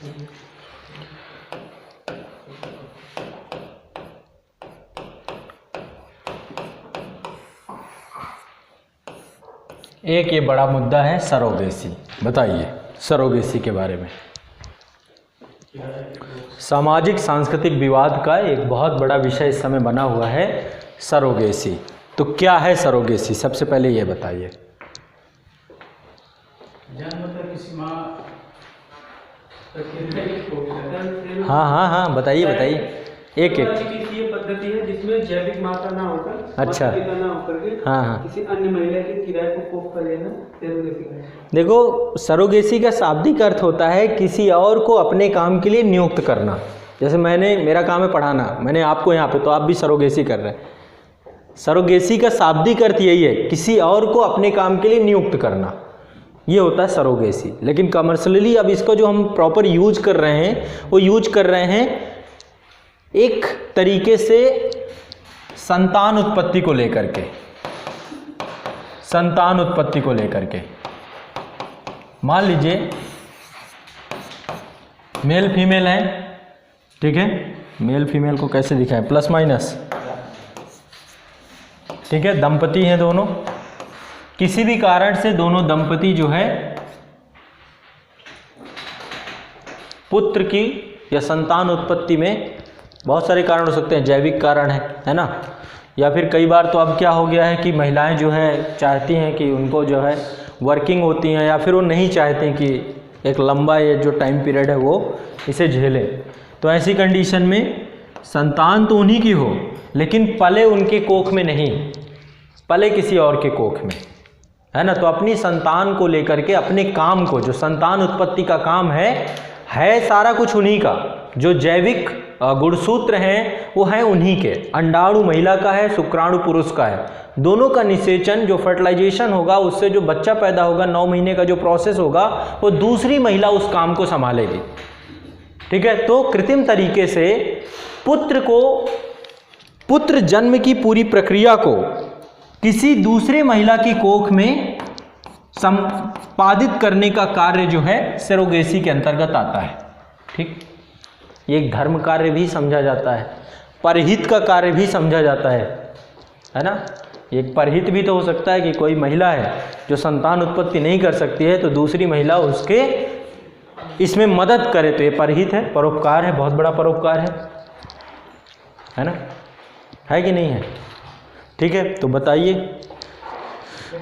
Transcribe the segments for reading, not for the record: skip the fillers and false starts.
एक ये बड़ा मुद्दा है सरोगेसी। बताइए सरोगेसी के बारे में। सामाजिक सांस्कृतिक विवाद का एक बहुत बड़ा विषय इस समय बना हुआ है सरोगेसी। तो क्या है सरोगेसी, सबसे पहले ये बताइए। हाँ बताइए एक चिकित्सीय पद्धति है जिसमें जैविक माता ना होकर, अच्छा, पिता ना होकर के किसी अन्य महिला के किराए को कोख कर लेना सरोगेसी है। देखो, सरोगेसी का शाब्दिक अर्थ होता है किसी और को अपने काम के लिए नियुक्त करना। जैसे मेरा काम है पढ़ाना, मैंने आपको यहाँ पे, तो आप भी सरोगेसी कर रहे हैं। सरोगेसी का शाब्दिक अर्थ यही है, किसी और को अपने काम के लिए नियुक्त करना, ये होता है सरोगेसी। लेकिन कमर्शियली अब इसको जो हम प्रॉपर यूज कर रहे हैं, वो यूज कर रहे हैं एक तरीके से संतान उत्पत्ति को लेकर के, संतान उत्पत्ति को लेकर के। मान लीजिए मेल फीमेल है, ठीक है, मेल फीमेल को कैसे दिखाएं, प्लस माइनस, ठीक है, दंपति हैं दोनों। किसी भी कारण से दोनों दंपति जो है पुत्र की या संतान उत्पत्ति में, बहुत सारे कारण हो सकते हैं, जैविक कारण है ना, या फिर कई बार तो अब क्या हो गया है कि महिलाएं जो है चाहती हैं कि उनको जो है वर्किंग होती हैं, या फिर वो नहीं चाहते कि एक लंबा ये जो टाइम पीरियड है वो इसे झेलें। तो ऐसी कंडीशन में संतान तो उन्हीं की हो, लेकिन पले उनके कोख में नहीं, पले किसी और के कोख में, है ना। तो अपनी संतान को लेकर के अपने काम को, जो संतान उत्पत्ति का काम है सारा कुछ उन्हीं का। जो जैविक गुणसूत्र हैं वो हैं उन्हीं के, अंडाणु महिला का है, शुक्राणु पुरुष का है। दोनों का निषेचन, जो फर्टिलाइजेशन होगा, उससे जो बच्चा पैदा होगा, 9 महीने का जो प्रोसेस होगा, वो दूसरी महिला उस काम को संभालेगी, ठीक है। तो कृत्रिम तरीके से पुत्र जन्म की पूरी प्रक्रिया को किसी दूसरे महिला की कोख में संपादित करने का कार्य जो है सरोगेसी के अंतर्गत आता है, ठीक। ये एक धर्म कार्य भी समझा जाता है, परहित का कार्य भी समझा जाता है ना। एक परहित भी तो हो सकता है कि कोई महिला है जो संतान उत्पत्ति नहीं कर सकती है, तो दूसरी महिला उसके इसमें मदद करे, तो ये परहित है, परोपकार है, बहुत बड़ा परोपकार है ना, है कि नहीं है, ठीक है। तो बताइए,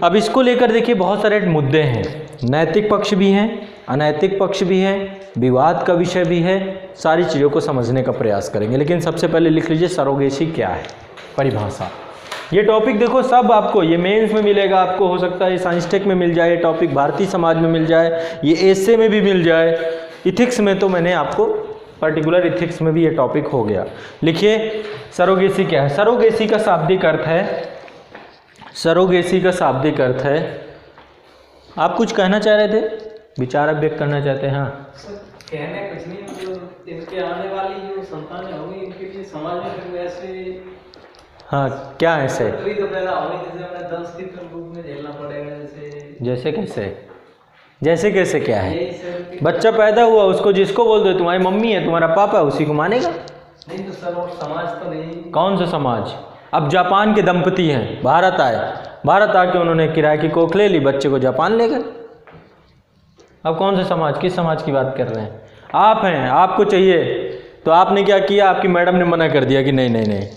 अब इसको लेकर देखिए बहुत सारे मुद्दे हैं, नैतिक पक्ष भी हैं, अनैतिक पक्ष भी है, विवाद का विषय भी है, सारी चीज़ों को समझने का प्रयास करेंगे। लेकिन सबसे पहले लिख लीजिए सरोगेसी क्या है, परिभाषा। ये टॉपिक देखो सब आपको, ये मेंस में मिलेगा आपको, हो सकता है ये साइंस टेक में मिल जाए, ये टॉपिक भारतीय समाज में मिल जाए, ये एसए में भी मिल जाए, इथिक्स में तो मैंने आपको पर्टिकुलर इथिक्स में भी ये टॉपिक हो गया। लिखिए सरोगेसी क्या है। सरोगेसी का शाब्दिक अर्थ है, सरोगेसी का शाब्दिक अर्थ है, आप कुछ कहना चाह रहे थे, विचार व्यक्त करना चाहते हैं? हाँ, कहने कुछ नहीं, मतलब इनके आने वाली जो संतानें होंगी इनके लिए समाज में वैसे, हाँ क्या ऐसे, तो पैदा होगी जैसे हमें दंश के रूप में झेलना पड़ेगा, जैसे कैसे कैसे क्या है, बच्चा पैदा हुआ उसको जिसको बोल दो तुम्हारी मम्मी है, तुम्हारा पापा है, उसी को मानेगा? नहीं तो सर समाज तो नहीं। कौन सा समाज? अब जापान के दंपति हैं, भारत आए, भारत आके उन्होंने किराए की कोख ले ली, बच्चे को जापान ले गए। अब कौन सा समाज, किस समाज की बात कर रहे हैं? आप हैं, आपको चाहिए, तो आपने क्या किया, आपकी मैडम ने मना कर दिया कि नहीं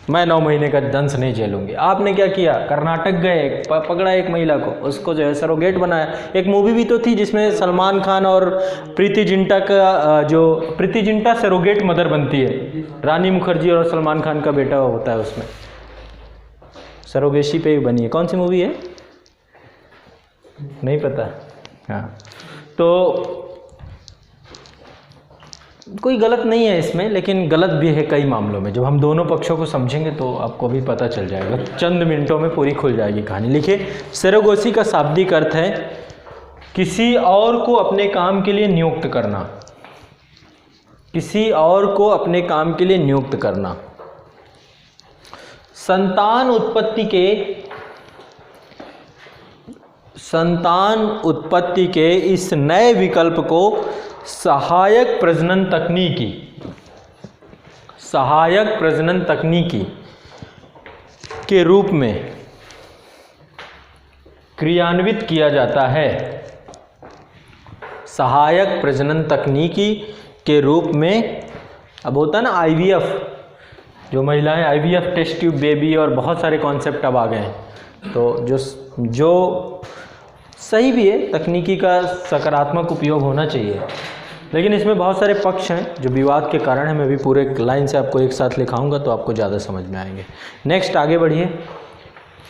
मैं 9 महीने का दंश नहीं झेलूंगी। आपने क्या किया, कर्नाटक गए, पकड़ा एक महिला को, उसको जो है सरोगेट बनाया। एक मूवी भी तो थी जिसमें सलमान खान और प्रीति जिंटा का, जो प्रीति जिंटा सरोगेट मदर बनती है, रानी मुखर्जी और सलमान खान का बेटा होता है, उसमें सरोगेसी पे बनी है। कौन सी मूवी है, नहीं पता? हाँ, तो कोई गलत नहीं है इसमें, लेकिन गलत भी है कई मामलों में। जब हम दोनों पक्षों को समझेंगे तो आपको भी पता चल जाएगा, चंद मिनटों में पूरी खुल जाएगी कहानी। लिखिए सरोगेसी का शाब्दिक अर्थ है किसी और को अपने काम के लिए नियुक्त करना, किसी और को अपने काम के लिए नियुक्त करना। संतान उत्पत्ति के इस नए विकल्प को सहायक प्रजनन तकनीकी के रूप में क्रियान्वित किया जाता है। सहायक प्रजनन तकनीकी के रूप में, अब होता है ना आईवीएफ, जो महिलाएं आईवीएफ, टेस्ट ट्यूब बेबी और बहुत सारे कॉन्सेप्ट अब आ गए हैं, तो जो सही भी है, तकनीकी का सकारात्मक उपयोग होना चाहिए, लेकिन इसमें बहुत सारे पक्ष हैं जो विवाद के कारण है। मैं भी पूरे लाइन से आपको एक साथ लिखाऊंगा तो आपको ज़्यादा समझ में आएंगे। नेक्स्ट आगे बढ़िए।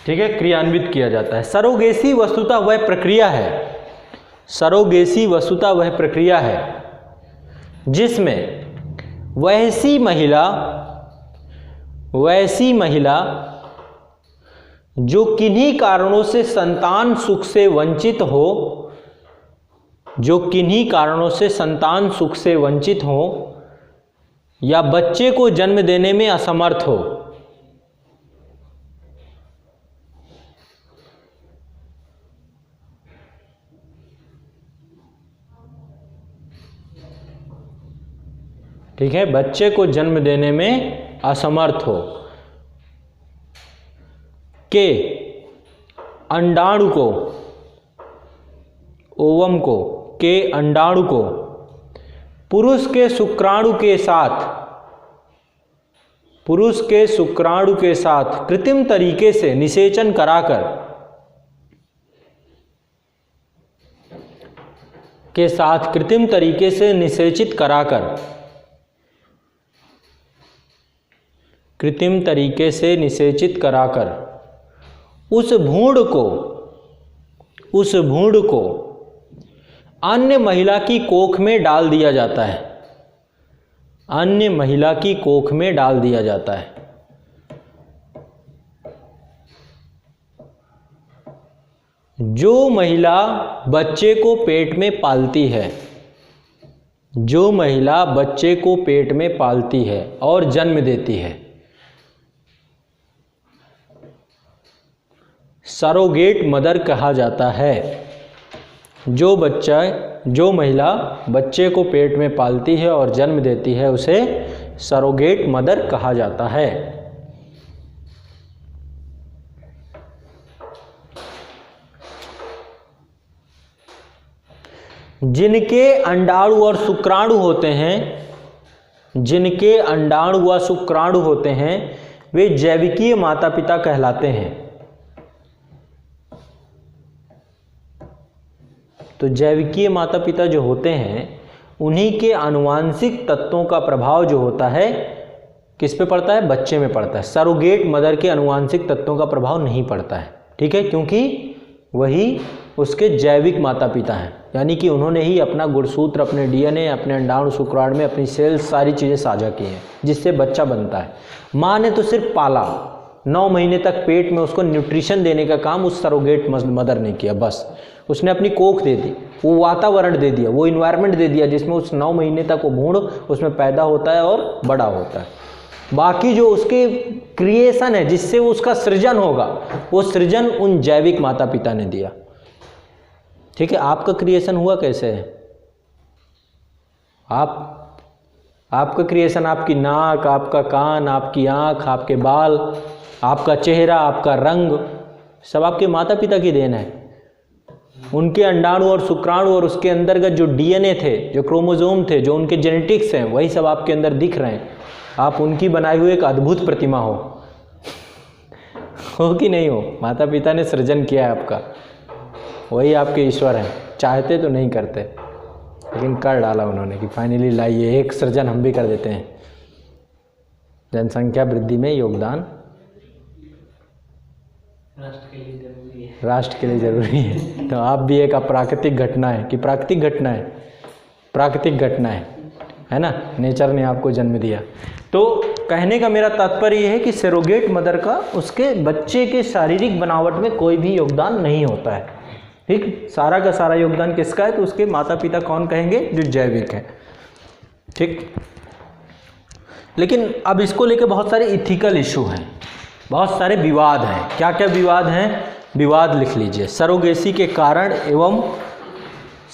ठीक है, क्रियान्वित किया जाता है। सरोगेसी वस्तुतः वह प्रक्रिया है, सरोगेसी वस्तुतः वह प्रक्रिया है जिसमें वैसी महिला जो किन्हीं कारणों से संतान सुख से वंचित हो, या बच्चे को जन्म देने में असमर्थ हो, ठीक है, बच्चे को जन्म देने में असमर्थ हो, के अंडाणु को, ओवम को, के अंडाणु को पुरुष के शुक्राणु के साथ कृत्रिम तरीके से निषेचन कराकर उस भ्रूण को अन्य महिला की कोख में डाल दिया जाता है। जो महिला बच्चे को पेट में पालती है और जन्म देती है, सरोगेट मदर कहा जाता है। जो महिला बच्चे को पेट में पालती है और जन्म देती है उसे सरोगेट मदर कहा जाता है। जिनके अंडाणु और शुक्राणु होते हैं वे जैविकीय माता पिता कहलाते हैं। तो जैविकीय माता पिता जो होते हैं उन्हीं के आनुवांशिक तत्वों का प्रभाव जो होता है किस पे पड़ता है? बच्चे में पड़ता है। सरोगेट मदर के आनुवांशिक तत्वों का प्रभाव नहीं पड़ता है, ठीक है, क्योंकि वही उसके जैविक माता पिता हैं, यानी कि उन्होंने ही अपना गुणसूत्र, अपने डीएनए, अपने अंडाणु शुक्राणु में अपनी सेल्स सारी चीज़ें साझा की हैं जिससे बच्चा बनता है। माँ ने तो सिर्फ पाला, 9 महीने तक पेट में उसको न्यूट्रिशन देने का काम उस सरोगेट मदर ने किया। बस उसने अपनी कोख दे दी, वो वातावरण दे दिया, वो इन्वायरमेंट दे दिया जिसमें उस 9 महीने तक वो भ्रूण उसमें पैदा होता है और बड़ा होता है। बाकी जो उसके क्रिएशन है जिससे वो उसका सृजन होगा, वो सृजन उन जैविक माता पिता ने दिया, ठीक है। आपका क्रिएशन हुआ कैसे है? आपका क्रिएशन, आपकी नाक, आपका कान, आपकी आँख, आपके बाल, आपका चेहरा, आपका रंग, सब आपके माता पिता की देन है। उनके अंडाणु और शुक्राणु और उसके अंतर्गत जो डीएनए थे, जो क्रोमोसोम थे, जो उनके जेनेटिक्स हैं, वही सब आपके अंदर दिख रहे हैं। आप उनकी बनाई हुई एक अद्भुत प्रतिमा हो कि नहीं हो? माता पिता ने सृजन किया है आपका, वही आपके ईश्वर हैं। चाहते तो नहीं करते, लेकिन कर डाला उन्होंने कि फाइनली लाइए एक सृजन हम भी कर देते हैं। जनसंख्या वृद्धि में योगदान राष्ट्र के लिए जरूरी है। तो आप भी एक अप्राकृतिक घटना है कि प्राकृतिक घटना है ना, नेचर ने आपको जन्म दिया। तो कहने का मेरा तात्पर्य यह है कि सरोगेट मदर का उसके बच्चे के शारीरिक बनावट में कोई भी योगदान नहीं होता है, ठीक। सारा का सारा योगदान किसका है? तो उसके माता पिता कौन कहेंगे? जो जैविक है, ठीक। लेकिन अब इसको लेकर बहुत सारे इथिकल इशू हैं, बहुत सारे विवाद हैं। क्या क्या विवाद हैं? विवाद लिख लीजिए। सरोगेसी के कारण एवं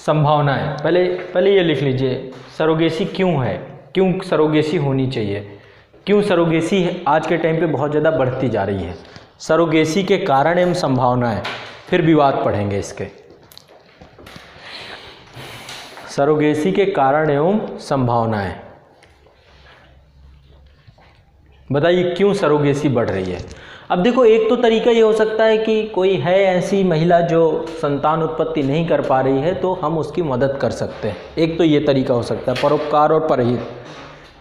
संभावनाएं, पहले ये लिख लीजिए, सरोगेसी क्यों है, क्यों सरोगेसी होनी चाहिए, क्यों सरोगेसी आज के टाइम पे बहुत ज़्यादा बढ़ती जा रही है, सरोगेसी के कारण एवं संभावनाएं, फिर विवाद पढ़ेंगे इसके। सरोगेसी के कारण एवं संभावनाएं, बताइए क्यों सरोगेसी बढ़ रही है। अब देखो, एक तो तरीका ये हो सकता है कि कोई है ऐसी महिला जो संतान उत्पत्ति नहीं कर पा रही है, तो हम उसकी मदद कर सकते हैं, एक तो ये तरीका हो सकता है, परोपकार और परहित,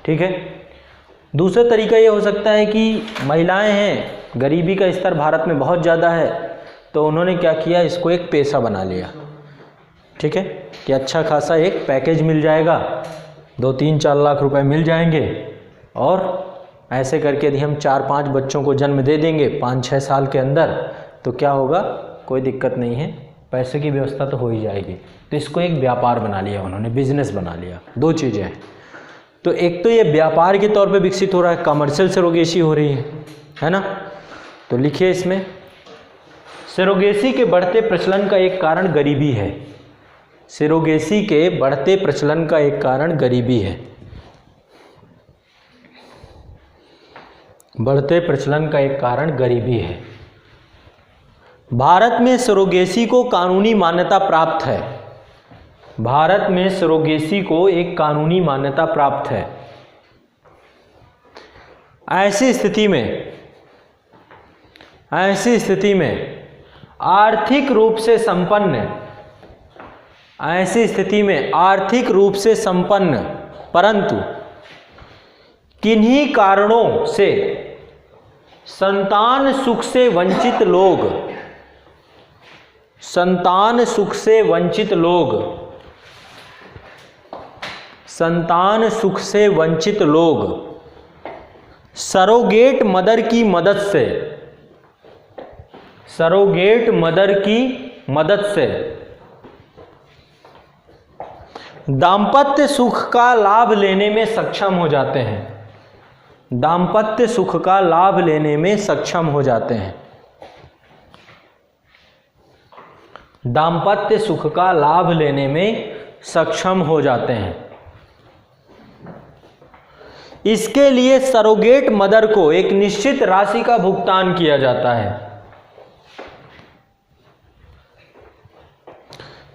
ठीक है। दूसरा तरीका ये हो सकता है कि महिलाएं हैं, गरीबी का स्तर भारत में बहुत ज़्यादा है, तो उन्होंने क्या किया, इसको एक पेशा बना लिया, ठीक है, कि अच्छा खासा एक पैकेज मिल जाएगा, 2-3-4 लाख रुपए मिल जाएंगे, और ऐसे करके यदि हम 4-5 बच्चों को जन्म दे देंगे 5-6 साल के अंदर, तो क्या होगा, कोई दिक्कत नहीं है, पैसे की व्यवस्था तो हो ही जाएगी। तो इसको एक व्यापार बना लिया उन्होंने, बिजनेस बना लिया। दो चीज़ें हैं, तो एक तो ये व्यापार के तौर पे विकसित हो रहा है, कमर्शियल सरोगेसी हो रही है ना। तो लिखिए इसमें, सरोगेसी के बढ़ते प्रचलन का एक कारण गरीबी है, सरोगेसी के बढ़ते प्रचलन का एक कारण गरीबी है, बढ़ते प्रचलन का एक कारण गरीबी है। भारत में सरोगेसी को कानूनी मान्यता प्राप्त है, भारत में सरोगेसी को एक कानूनी मान्यता प्राप्त है। ऐसी स्थिति में आर्थिक रूप से संपन्न, ऐसी स्थिति में आर्थिक रूप से संपन्न परंतु किन्हीं कारणों से संतान सुख से वंचित लोग, संतान सुख से वंचित लोग, संतान सुख से वंचित लोग सरोगेट मदर की मदद से, सरोगेट मदर की मदद से दाम्पत्य सुख का लाभ लेने में सक्षम हो जाते हैं, दाम्पत्य सुख का लाभ लेने में सक्षम हो जाते हैं, दाम्पत्य सुख का लाभ लेने में सक्षम हो जाते हैं। इसके लिए सरोगेट मदर को एक निश्चित राशि का भुगतान किया जाता है।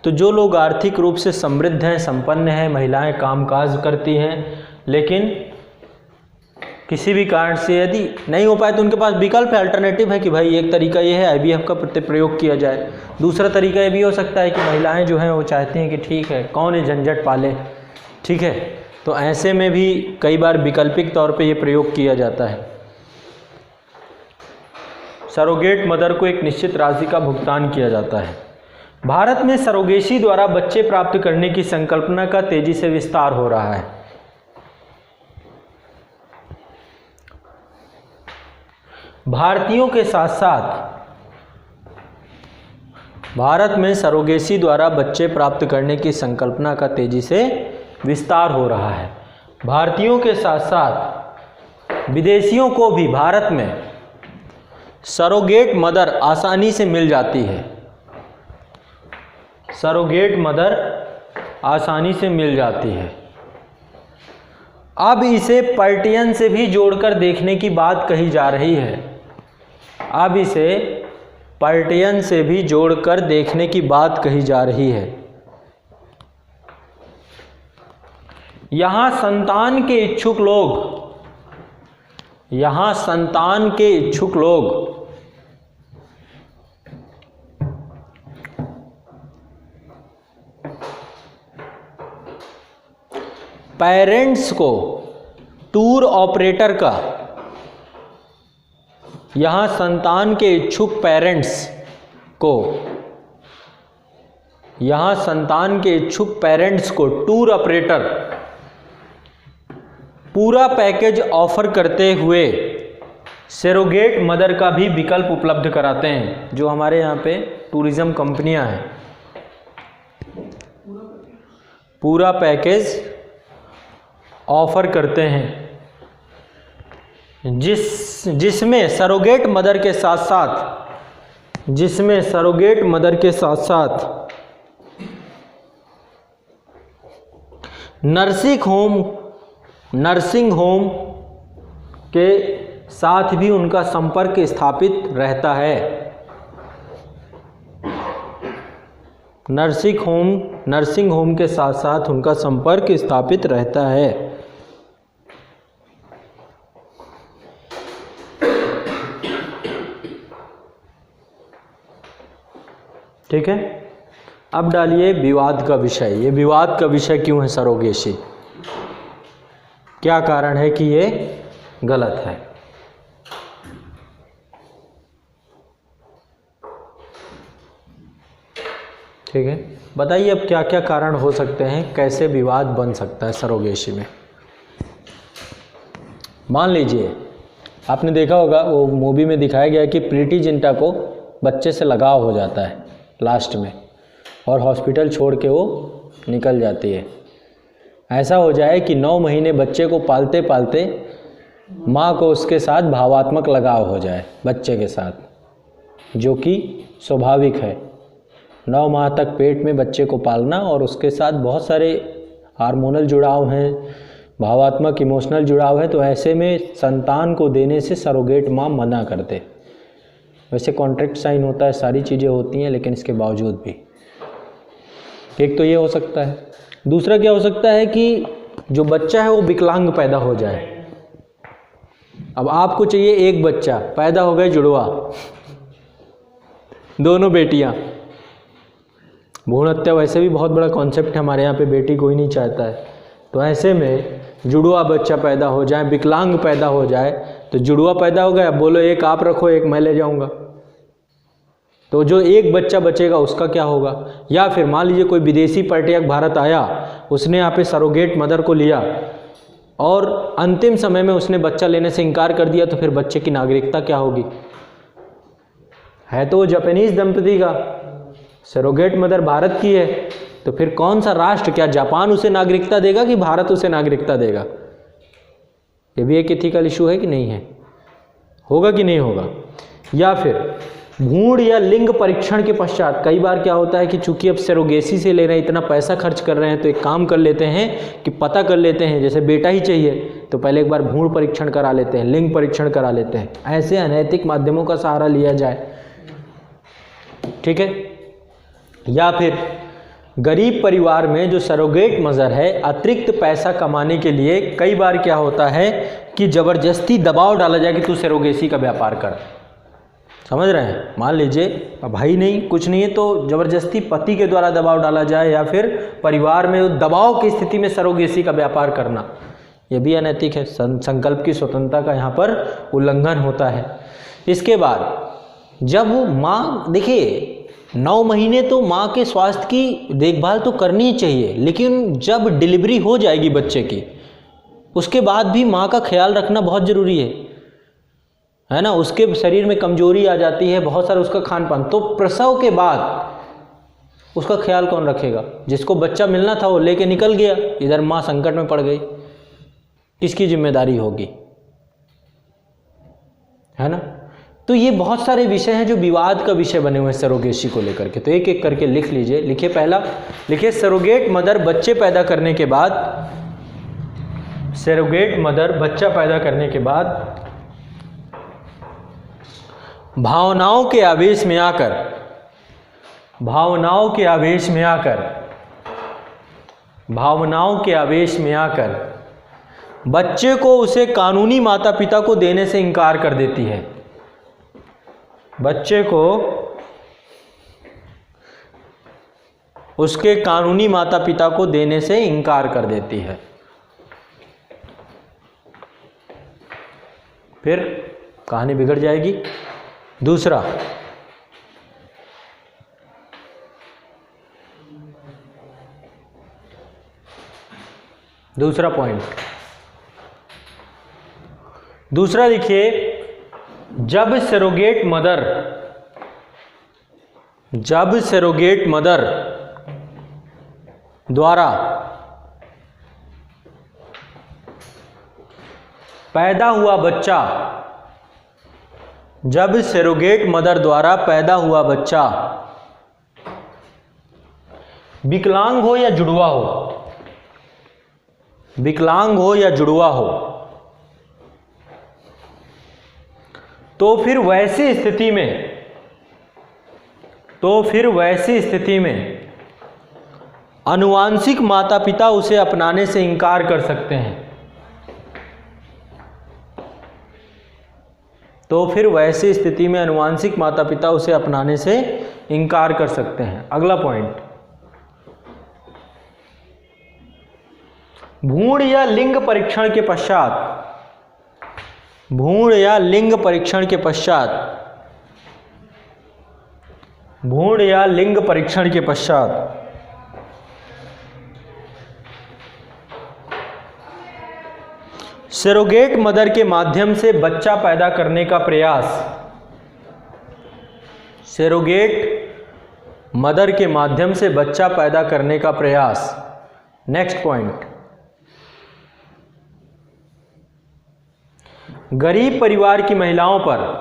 तो जो लोग आर्थिक रूप से समृद्ध हैं, संपन्न हैं, महिलाएं कामकाज करती हैं, लेकिन किसी भी कारण से यदि नहीं हो पाए तो उनके पास विकल्प है, अल्टरनेटिव है कि भाई एक तरीका ये है आईवीएफ का प्रयोग किया जाए। दूसरा तरीका ये भी हो सकता है कि महिलाएं जो हैं वो चाहती हैं कि ठीक है कौन ये झंझट पाले, ठीक है, तो ऐसे में भी कई बार वैकल्पिक तौर पे ये प्रयोग किया जाता है। सरोगेट मदर को एक निश्चित राशि का भुगतान किया जाता है। भारत में सरोगेसी द्वारा बच्चे प्राप्त करने की संकल्पना का तेजी से विस्तार हो रहा है। भारतीयों के साथ साथ भारत में सरोगेसी द्वारा बच्चे प्राप्त करने की संकल्पना का तेजी से विस्तार हो रहा है। भारतीयों के साथ साथ विदेशियों को भी भारत में सरोगेट मदर आसानी से मिल जाती है, सरोगेट मदर आसानी से मिल जाती है। अब इसे पर्टियन से भी जोड़कर देखने की बात कही जा रही है, अब इसे पर्टियन से भी जोड़कर देखने की बात कही जा रही है। यहाँ संतान के इच्छुक लोग, यहाँ संतान के इच्छुक लोग पेरेंट्स को टूर ऑपरेटर का, यहाँ संतान के इच्छुक पेरेंट्स को, यहाँ संतान के इच्छुक पेरेंट्स को टूर ऑपरेटर पूरा पैकेज ऑफर करते हुए सरोगेट मदर का भी विकल्प उपलब्ध कराते हैं। जो हमारे यहाँ पे टूरिज्म कंपनियां हैं, पूरा पैकेज ऑफर करते हैं, जिसमें सरोगेट मदर के साथ साथ, जिसमें सरोगेट मदर के साथ साथ नर्सिंग होम के साथ भी उनका संपर्क स्थापित रहता है। नर्सिंग होम के साथ साथ उनका संपर्क स्थापित रहता है। ठीक है, अब डालिए विवाद का विषय। ये विवाद का विषय क्यों है सरोगेसी? क्या कारण है कि ये गलत है? ठीक है, बताइए अब क्या क्या कारण हो सकते हैं, कैसे विवाद बन सकता है सरोगेसी में। मान लीजिए आपने देखा होगा वो मूवी में दिखाया गया कि प्रीति जिंटा को बच्चे से लगाव हो जाता है लास्ट में, और हॉस्पिटल छोड़ के वो निकल जाती है। ऐसा हो जाए कि 9 महीने बच्चे को पालते पालते माँ को उसके साथ भावात्मक लगाव हो जाए बच्चे के साथ, जो कि स्वाभाविक है। 9 माह तक पेट में बच्चे को पालना और उसके साथ बहुत सारे हार्मोनल जुड़ाव हैं, भावात्मक इमोशनल जुड़ाव है, तो ऐसे में संतान को देने से सरोगेट माँ मना करते। वैसे कॉन्ट्रैक्ट साइन होता है, सारी चीज़ें होती हैं, लेकिन इसके बावजूद भी एक तो ये हो सकता है। दूसरा क्या हो सकता है कि जो बच्चा है वो विकलांग पैदा हो जाए। अब आपको चाहिए एक बच्चा, पैदा हो गए जुड़वा, दोनों बेटियां। भ्रूण हत्या वैसे भी बहुत बड़ा कॉन्सेप्ट है हमारे यहाँ पे, बेटी कोई नहीं चाहता है। तो ऐसे में जुड़वा बच्चा पैदा हो जाए, विकलांग पैदा हो जाए, तो जुड़वा पैदा हो गया, अब बोलो एक आप रखो एक मैं ले जाऊंगा, तो जो एक बच्चा बचेगा उसका क्या होगा? या फिर मान लीजिए कोई विदेशी पर्यटक भारत आया, उसने यहाँ पे सरोगेट मदर को लिया और अंतिम समय में उसने बच्चा लेने से इनकार कर दिया, तो फिर बच्चे की नागरिकता क्या होगी? है तो वो जापानीज दंपति का, सरोगेट मदर भारत की है, तो फिर कौन सा राष्ट्र, क्या जापान उसे नागरिकता देगा कि भारत उसे नागरिकता देगा? ये भी एक एथिकल इशू है कि नहीं है? होगा कि नहीं होगा? या फिर भ्रूण या लिंग परीक्षण के पश्चात कई बार क्या होता है कि चूंकि अब सरोगेसी से ले रहे हैं, इतना पैसा खर्च कर रहे हैं, तो एक काम कर लेते हैं कि पता कर लेते हैं, जैसे बेटा ही चाहिए तो पहले एक बार भ्रूण परीक्षण करा लेते हैं, लिंग परीक्षण करा लेते हैं। ऐसे अनैतिक माध्यमों का सहारा लिया जाए, ठीक है। या फिर गरीब परिवार में जो सरोगेट मदर है, अतिरिक्त पैसा कमाने के लिए कई बार क्या होता है कि ज़बरदस्ती दबाव डाला जाए कि तू सरोगेसी का व्यापार कर। समझ रहे हैं? मान लीजिए भाई नहीं, कुछ नहीं है, तो ज़बरदस्ती पति के द्वारा दबाव डाला जाए, या फिर परिवार में दबाव की स्थिति में सरोगेसी का व्यापार करना, यह भी अनैतिक है। संकल्प की स्वतंत्रता का यहाँ पर उल्लंघन होता है। इसके बाद जब माँ, देखिए 9 महीने तो माँ के स्वास्थ्य की देखभाल तो करनी ही चाहिए, लेकिन जब डिलीवरी हो जाएगी बच्चे की, उसके बाद भी माँ का ख्याल रखना बहुत ज़रूरी है ना। उसके शरीर में कमजोरी आ जाती है, बहुत सारा उसका खान पान, तो प्रसव के बाद उसका ख्याल कौन रखेगा? जिसको बच्चा मिलना था वो लेके निकल गया, इधर माँ संकट में पड़ गई, किसकी जिम्मेदारी होगी? है ना। तो ये बहुत सारे विषय हैं जो विवाद का विषय बने हुए हैं सरोगेसी को लेकर के। तो एक एक करके लिख लीजिए। लिखिए, पहला लिखिए, सरोगेट मदर बच्चे पैदा करने के बाद, सरोगेट मदर बच्चा पैदा करने के बाद भावनाओं के आवेश में आकर बच्चे को उसे कानूनी माता पिता को देने से इनकार कर देती है। बच्चे को उसके कानूनी माता पिता को देने से इनकार कर देती है। फिर कहानी बिगड़ जाएगी। दूसरा पॉइंट, दूसरा लिखिए, जब सरोगेट मदर द्वारा पैदा हुआ बच्चा, जब सरोगेट मदर द्वारा पैदा हुआ बच्चा विकलांग हो या जुड़वा हो, विकलांग हो या जुड़वा हो, तो फिर वैसी स्थिति में आनुवांशिक माता पिता उसे अपनाने से इनकार कर सकते हैं। तो फिर वैसी स्थिति में आनुवांशिक माता पिता उसे अपनाने से इनकार कर सकते हैं। अगला पॉइंट, भ्रूण या लिंग परीक्षण के पश्चात सरोगेट मदर के माध्यम से बच्चा पैदा करने का प्रयास। नेक्स्ट पॉइंट, गरीब परिवार की महिलाओं पर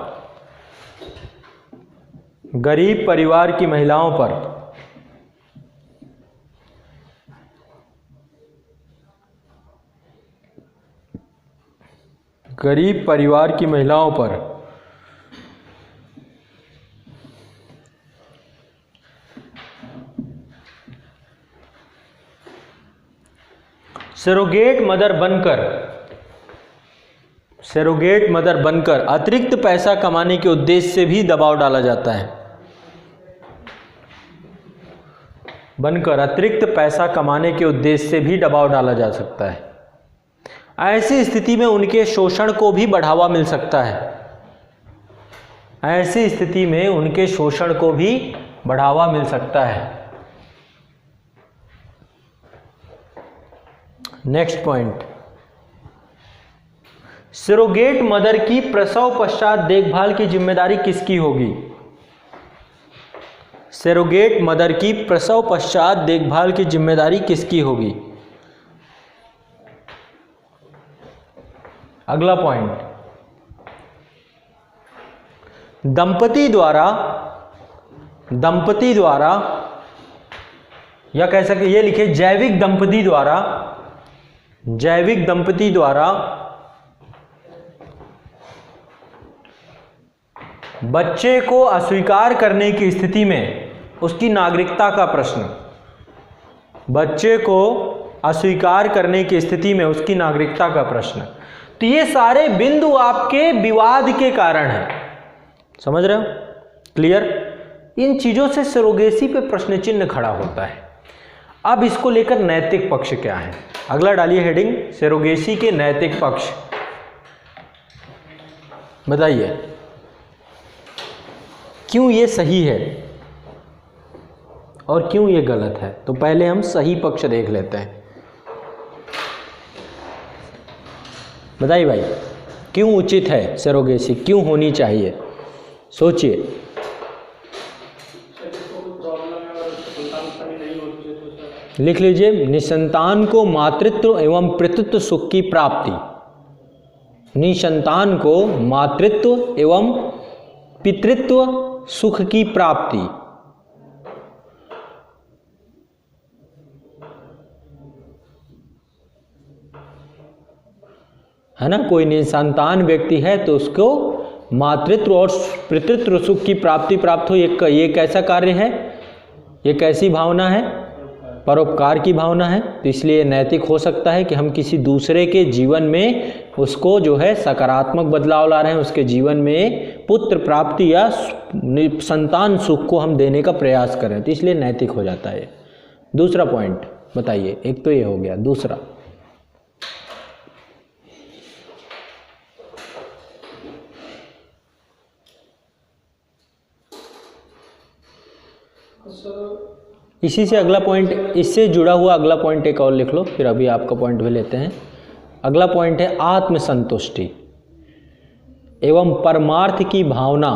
सरोगेट मदर बनकर अतिरिक्त पैसा कमाने के उद्देश्य से भी दबाव डाला जाता है। जा सकता है। ऐसी स्थिति में उनके शोषण को भी बढ़ावा मिल सकता है। नेक्स्ट पॉइंट, सरोगेट मदर की प्रसव पश्चात देखभाल की जिम्मेदारी किसकी होगी? अगला पॉइंट, दंपति द्वारा या कह सकते ये लिखे जैविक दंपति द्वारा बच्चे को अस्वीकार करने की स्थिति में उसकी नागरिकता का प्रश्न। तो ये सारे बिंदु आपके विवाद के कारण हैं। समझ रहे हो? क्लियर? इन चीजों से सरोगेसी पे प्रश्न चिन्ह खड़ा होता है। अब इसको लेकर नैतिक पक्ष क्या है? अगला डालिए हेडिंग, सरोगेसी के नैतिक पक्ष। बताइए क्यों ये सही है और क्यों ये गलत है। तो पहले हम सही पक्ष देख लेते हैं। बताइए भाई, क्यों उचित है सरोगेसी, क्यों होनी चाहिए? सोचिए। लिख लीजिए, निसंतान को मातृत्व एवं पितृत्व सुख की प्राप्ति। निसंतान को मातृत्व एवं पितृत्व सुख की प्राप्ति। है ना? कोई निसंतान व्यक्ति है तो उसको मातृत्व और पितृत्व सुख की प्राप्ति प्राप्त हो। ये कैसा कार्य है? ये कैसी भावना है? परोपकार की भावना है। तो इसलिए नैतिक हो सकता है कि हम किसी दूसरे के जीवन में उसको जो है सकारात्मक बदलाव ला रहे हैं, उसके जीवन में पुत्र प्राप्ति या संतान सुख को हम देने का प्रयास करें, तो इसलिए नैतिक हो जाता है। दूसरा पॉइंट बताइए। एक तो ये हो गया, दूसरा इसी से अगला पॉइंट, इससे जुड़ा हुआ अगला पॉइंट एक और लिख लो, फिर अभी आपका पॉइंट भी लेते हैं। अगला पॉइंट है आत्मसंतुष्टि एवं परमार्थ की भावना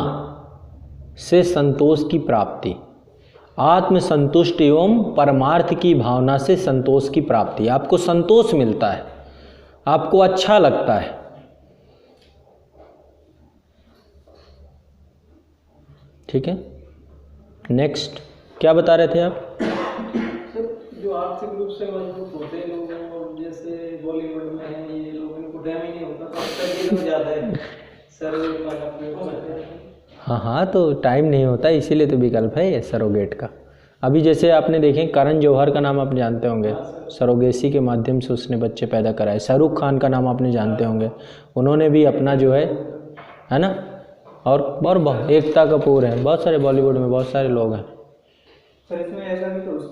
से संतोष की प्राप्ति। आत्मसंतुष्टि एवं परमार्थ की भावना से संतोष की प्राप्ति। आपको संतोष मिलता है, आपको अच्छा लगता है। ठीक है, नेक्स्ट क्या बता रहे थे आप? जो जो आर्थिक रूप से मजबूत होते हैं लोग, और जैसे बॉलीवुड में है ये लोग, इनको टाइम ही नहीं होता, तो तब तक ज़्यादा है सरोगेट का प्रयोग करते हैं। हाँ, तो टाइम नहीं होता, इसीलिए तो विकल्प है ये सरोगेट का। अभी जैसे आपने देखें करण जौहर का नाम आप जानते होंगे, सरोगेसी के माध्यम से उसने बच्चे पैदा कराए। शाहरुख खान का नाम आपने जानते होंगे, उन्होंने भी अपना जो है ना। और बहुत एकता कपूर है, बहुत सारे बॉलीवुड में बहुत सारे लोग हैं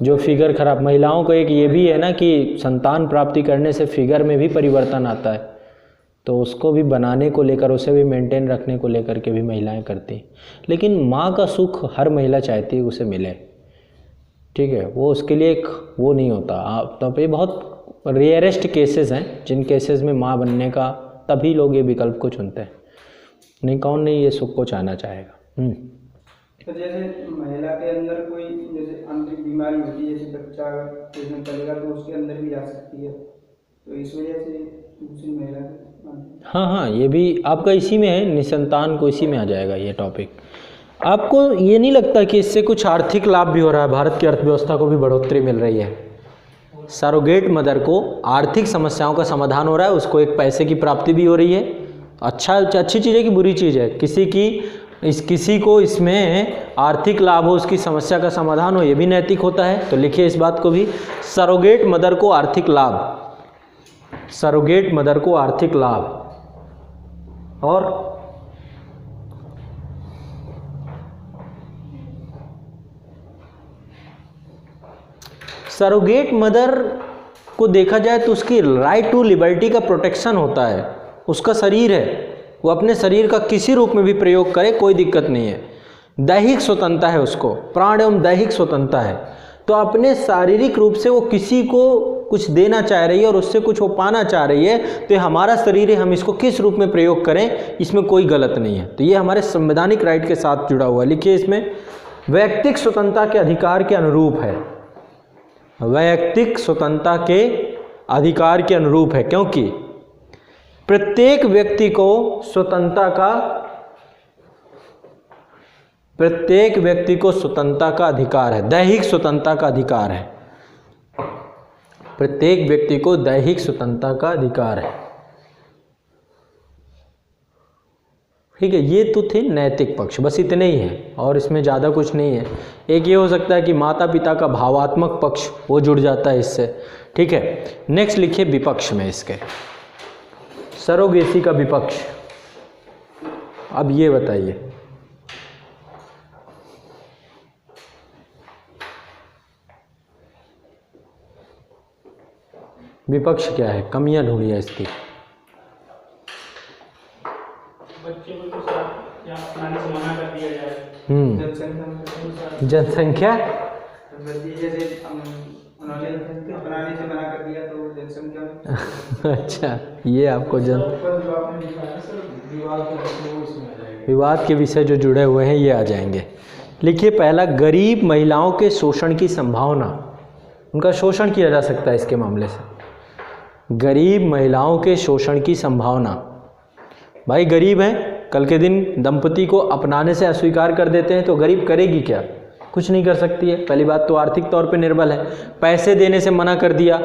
जो फिगर खराब। महिलाओं को एक ये भी है ना कि संतान प्राप्ति करने से फिगर में भी परिवर्तन आता है, तो उसको भी बनाने को लेकर, उसे भी मेंटेन रखने को लेकर के भी महिलाएं करती हैं। लेकिन माँ का सुख हर महिला चाहती है उसे मिले, ठीक है, वो उसके लिए एक वो नहीं होता। आप तब ये बहुत रेयरेस्ट केसेस हैं जिन केसेस में माँ बनने का तभी लोग ये विकल्प को चुनते हैं, नहीं कौन नहीं ये सुख को चाहना चाहेगा। तो जैसे महिला के अंदर कोई जैसे आंतरिक बीमारी होती है, जैसे बच्चा पेट में पलेगा तो उसके अंदर भी जा सकती है, तो इस वजह से दूसरी महिला हाँ, ये भी आपका इसी में है, निसंतान को इसी में आ जाएगा ये टॉपिक। आपको ये नहीं लगता कि इससे कुछ आर्थिक लाभ भी हो रहा है, भारत की अर्थव्यवस्था को भी बढ़ोतरी मिल रही है? सरोगेट मदर को आर्थिक समस्याओं का समाधान हो रहा है, उसको एक पैसे की प्राप्ति भी हो रही है। अच्छी चीज़ है कि बुरी चीज़ है? किसी को इसमें आर्थिक लाभ हो, उसकी समस्या का समाधान हो, ये भी नैतिक होता है। तो लिखिए इस बात को भी, सरोगेट मदर को आर्थिक लाभ, सरोगेट मदर को आर्थिक लाभ। और सरोगेट मदर को देखा जाए तो उसकी राइट टू लिबर्टी का प्रोटेक्शन होता है। उसका शरीर है, वो अपने शरीर का किसी रूप में भी प्रयोग करे, कोई दिक्कत नहीं है। दैहिक स्वतंत्रता है उसको, प्राण एवं दैहिक स्वतंत्रता है। तो अपने शारीरिक रूप से वो किसी को कुछ देना चाह रही है और उससे कुछ वो पाना चाह रही है, तो ये हमारा शरीर है, हम इसको किस रूप में प्रयोग करें, इसमें कोई गलत नहीं है। तो ये हमारे संवैधानिक राइट के साथ जुड़ा हुआ है। लिखिए इसमें, वैयक्तिक स्वतंत्रता के अधिकार के अनुरूप है, वैयक्तिक स्वतंत्रता के अधिकार के अनुरूप है, क्योंकि प्रत्येक व्यक्ति को स्वतंत्रता का अधिकार है, दैहिक स्वतंत्रता का अधिकार है। प्रत्येक व्यक्ति को दैहिक स्वतंत्रता का अधिकार है, ठीक है। ये तो थे नैतिक पक्ष, बस इतने ही हैं और इसमें ज़्यादा कुछ नहीं है। एक ये हो सकता है कि माता पिता का भावात्मक पक्ष वो जुड़ जाता है इससे, ठीक है। नेक्स्ट लिखिए विपक्ष में इसके, सरोगेसी का विपक्ष। अब ये बताइए, विपक्ष क्या है, कमियां ढूंढिए इसकी। बच्चे को तो या अपनाने से मना कर दिया जाए, जनसंख्या जैसे उन्होंने अपनाने से मना कर दिया तो जनसंख्या अच्छा, ये आपको विवाद के विषय जो जुड़े हुए हैं ये आ जाएंगे। लिखिए पहला, गरीब महिलाओं के शोषण की संभावना, उनका शोषण किया जा सकता है इसके मामले से। गरीब महिलाओं के शोषण की संभावना, भाई गरीब हैं, कल के दिन दंपति को अपनाने से अस्वीकार कर देते हैं तो गरीब करेगी क्या? कुछ नहीं कर सकती है। पहली बात तो आर्थिक तौर पे निर्बल है, पैसे देने से मना कर दिया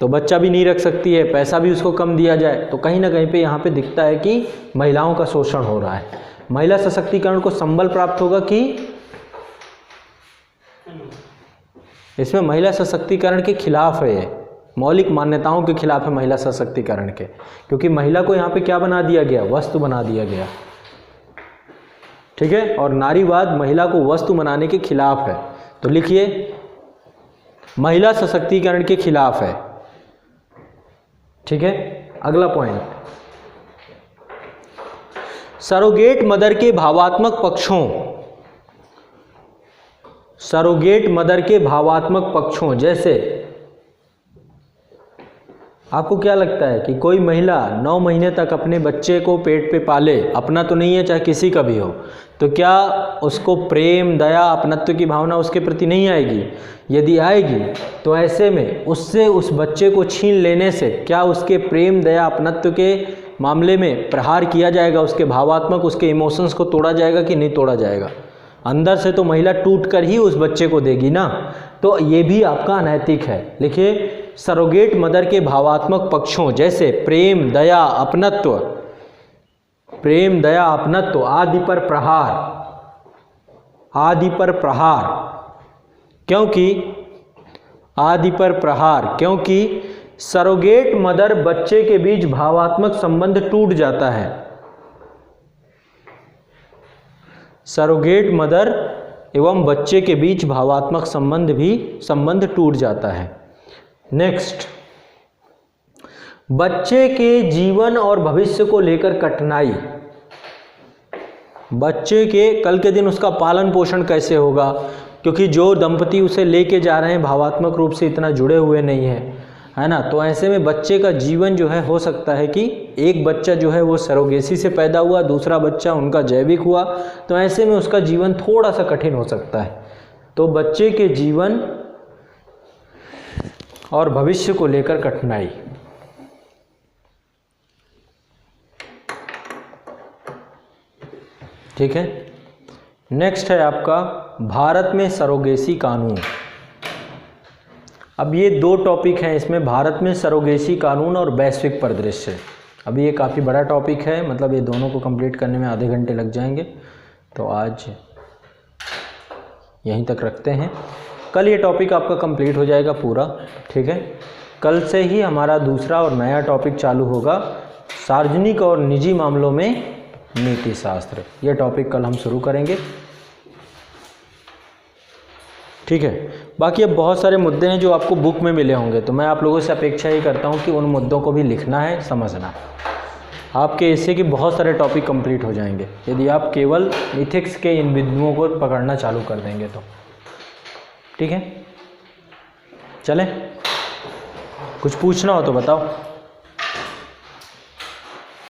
तो बच्चा भी नहीं रख सकती है, पैसा भी उसको कम दिया जाए, तो कहीं ना कहीं पे यहाँ पे दिखता है कि महिलाओं का शोषण हो रहा है। महिला सशक्तिकरण को संबल प्राप्त होगा कि इसमें महिला सशक्तिकरण के खिलाफ है, ये मौलिक मान्यताओं के खिलाफ है महिला सशक्तिकरण के, क्योंकि महिला को यहाँ पे क्या बना दिया गया, वस्तु बना दिया गया, ठीक है। और नारीवाद महिला को वस्तु बनाने के खिलाफ है। तो लिखिए महिला सशक्तिकरण के खिलाफ है, ठीक है। अगला पॉइंट, सरोगेट मदर के भावात्मक पक्षों, सरोगेट मदर के भावात्मक पक्षों, जैसे आपको क्या लगता है कि कोई महिला 9 महीने तक अपने बच्चे को पेट पे पाले, अपना तो नहीं है चाहे किसी का भी हो, तो क्या उसको प्रेम दया अपनत्व की भावना उसके प्रति नहीं आएगी? यदि आएगी तो ऐसे में उससे उस बच्चे को छीन लेने से क्या उसके प्रेम दया अपनत्व के मामले में प्रहार किया जाएगा, उसके भावात्मक उसके इमोशंस को तोड़ा जाएगा कि नहीं तोड़ा जाएगा? अंदर से तो महिला टूट कर ही उस बच्चे को देगी ना, तो ये भी आपका अनैतिक है। लिखिए, सरोगेट मदर के भावात्मक पक्षों जैसे प्रेम, दया, अपनत्व आदि पर प्रहार, क्योंकि सरोगेट मदर बच्चे के बीच भावात्मक संबंध टूट जाता है। सरोगेट मदर एवं बच्चे के बीच भावात्मक संबंध टूट जाता है। नेक्स्ट, बच्चे के जीवन और भविष्य को लेकर कठिनाई। बच्चे के कल के दिन उसका पालन पोषण कैसे होगा, क्योंकि जो दंपति उसे लेके जा रहे हैं भावात्मक रूप से इतना जुड़े हुए नहीं है ना, तो ऐसे में बच्चे का जीवन जो है हो सकता है कि एक बच्चा जो है वो सरोगेसी से पैदा हुआ, दूसरा बच्चा उनका जैविक हुआ, तो ऐसे में उसका जीवन थोड़ा सा कठिन हो सकता है। तो बच्चे के जीवन और भविष्य को लेकर कठिनाई। ठीक है, नेक्स्ट है आपका भारत में सरोगेसी कानून। अब ये दो टॉपिक हैं इसमें, भारत में सरोगेसी कानून और वैश्विक परिदृश्य। अभी ये काफ़ी बड़ा टॉपिक है, मतलब ये दोनों को कंप्लीट करने में आधे घंटे लग जाएंगे, तो आज यहीं तक रखते हैं। कल ये टॉपिक आपका कंप्लीट हो जाएगा पूरा। ठीक है, कल से ही हमारा दूसरा और नया टॉपिक चालू होगा, सार्वजनिक और निजी मामलों में नीति शास्त्र। ये टॉपिक कल हम शुरू करेंगे। ठीक है, बाकी अब बहुत सारे मुद्दे हैं जो आपको बुक में मिले होंगे, तो मैं आप लोगों से अपेक्षा ही करता हूं कि उन मुद्दों को भी लिखना है, समझना। आपके इससे कि बहुत सारे टॉपिक कंप्लीट हो जाएंगे यदि आप केवल इथिक्स के इन बिंदुओं को पकड़ना चालू कर देंगे तो। ठीक है, चलें, कुछ पूछना हो तो बताओ।